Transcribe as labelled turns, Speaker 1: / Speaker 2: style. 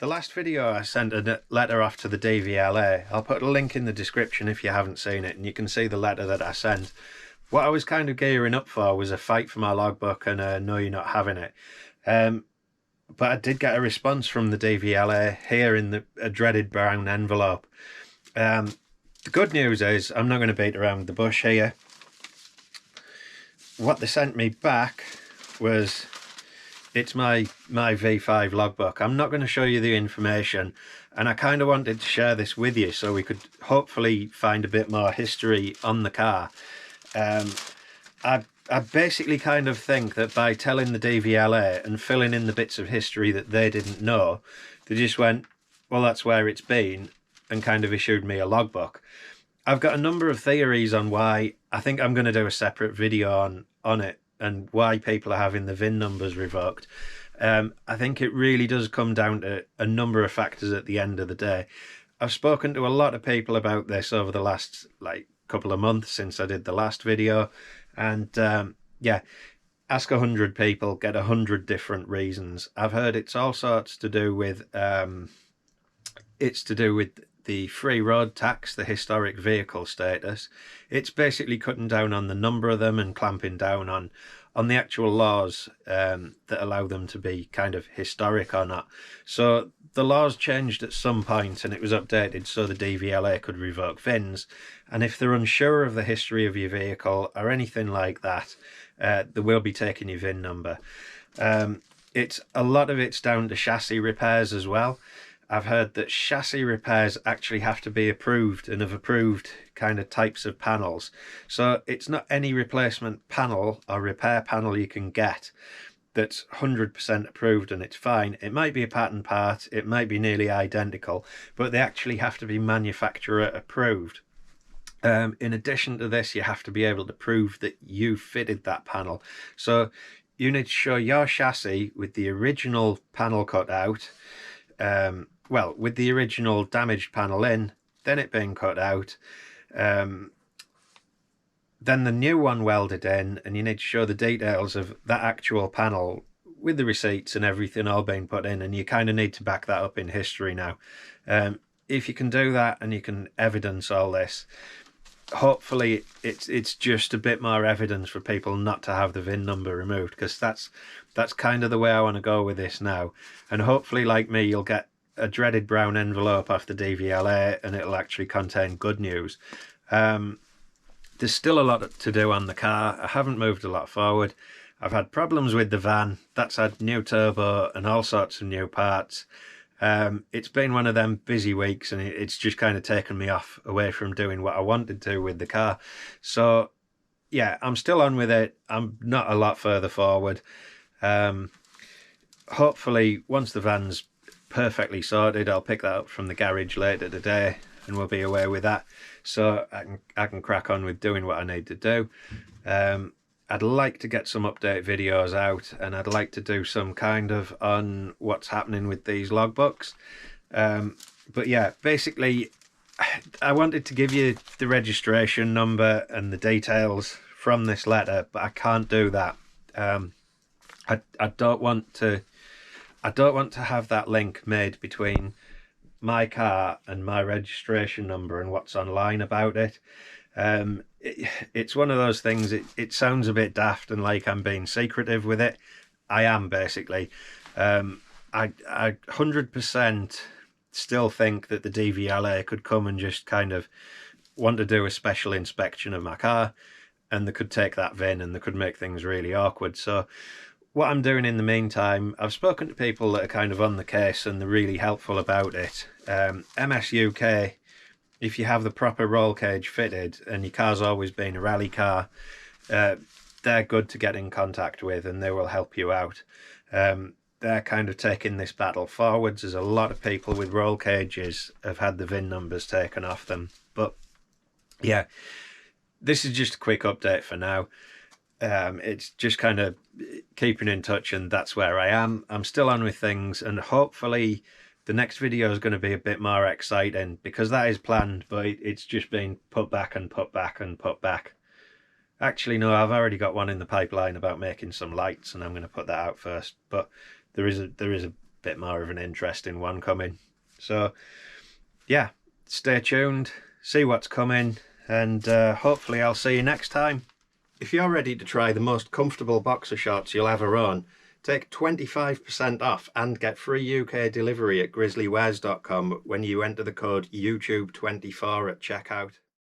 Speaker 1: The last video I sent a letter off to the DVLA. I'll put a link in the description if you haven't seen it, and you can see the letter that I sent. What I was kind of gearing up for was a fight for my logbook and a no, you're not having it. But I did get a response from the DVLA here in a dreaded brown envelope. The good news is I'm not going to beat around the bush here. What they sent me back was, it's my V5 logbook. I'm not going to show you the information, and I kind of wanted to share this with you so we could hopefully find a bit more history on the car. I basically kind of think that by telling the DVLA and filling in the bits of history that they didn't know, they just went, well, that's where it's been, and kind of issued me a logbook. I've got a number of theories on why. I think I'm going to do a separate video on it and why people are having the VIN numbers revoked. I think it really does come down to a number of factors at the end of the day. I've spoken to a lot of people about this over the last couple of months since I did the last video, and yeah, ask 100 people, get 100 different reasons. I've heard it's all sorts to do with the free road tax, the historic vehicle status. It's basically cutting down on the number of them and clamping down on the actual laws that allow them to be kind of historic or not. So the laws changed at some point and it was updated so the DVLA could revoke VINs. And if they're unsure of the history of your vehicle or anything like that, they will be taking your VIN number. A lot of it's down to chassis repairs as well. I've heard that chassis repairs actually have to be approved and have approved kind of types of panels. So it's not any replacement panel or repair panel you can get that's 100% approved and it's fine. It might be a pattern part, it might be nearly identical, but they actually have to be manufacturer approved. In addition to this, you have to be able to prove that you fitted that panel. So you need to show your chassis with the original panel cut out, well, with the original damaged panel in, then it being cut out, then the new one welded in, and you need to show the details of that actual panel with the receipts and everything all being put in, and you kind of need to back that up in history now. If you can do that and you can evidence all this, hopefully it's just a bit more evidence for people not to have the VIN number removed, because that's kind of the way I want to go with this now. And hopefully, like me, you'll get a dreaded brown envelope off the DVLA and it'll actually contain good news. There's still a lot to do on the car. I haven't moved a lot forward. I've had problems with the van. That's had new turbo and all sorts of new parts. It's been one of them busy weeks, and it's just kind of taken me away from doing what I wanted to with the car. So yeah, I'm still on with it. I'm not a lot further forward. Hopefully once the van's perfectly sorted, I'll pick that up from the garage later today and we'll be away with that, so I can crack on with doing what I need to do. I'd like to get some update videos out, and I'd like to do some kind of on what's happening with these logbooks. But yeah, basically I wanted to give you the registration number and the details from this letter, but I can't do that. I don't want to have that link made between my car and my registration number and what's online about it. It's one of those things, it sounds a bit daft and like I'm being secretive with it. I am, basically. I 100% still think that the DVLA could come and just kind of want to do a special inspection of my car, and they could take that VIN and they could make things really awkward. So what I'm doing in the meantime, I've spoken to people that are kind of on the case and they're really helpful about it. MS UK, if you have the proper roll cage fitted and your car's always been a rally car, they're good to get in contact with and they will help you out. They're kind of taking this battle forwards. There's a lot of people with roll cages have had the VIN numbers taken off them. But yeah, this is just a quick update for now. It's just kind of keeping in touch, and that's where I am. I'm still on with things, and hopefully the next video is going to be a bit more exciting, because that is planned, but it's just been put back and put back and put back. Actually, no, I've already got one in the pipeline about making some lights, and I'm going to put that out first. But there is a bit more of an interesting one coming. So yeah, stay tuned, see what's coming, and hopefully I'll see you next time. If you're ready to try the most comfortable boxer shorts you'll ever own, take 25% off and get free UK delivery at grizzlywears.com when you enter the code YouTube24 at checkout.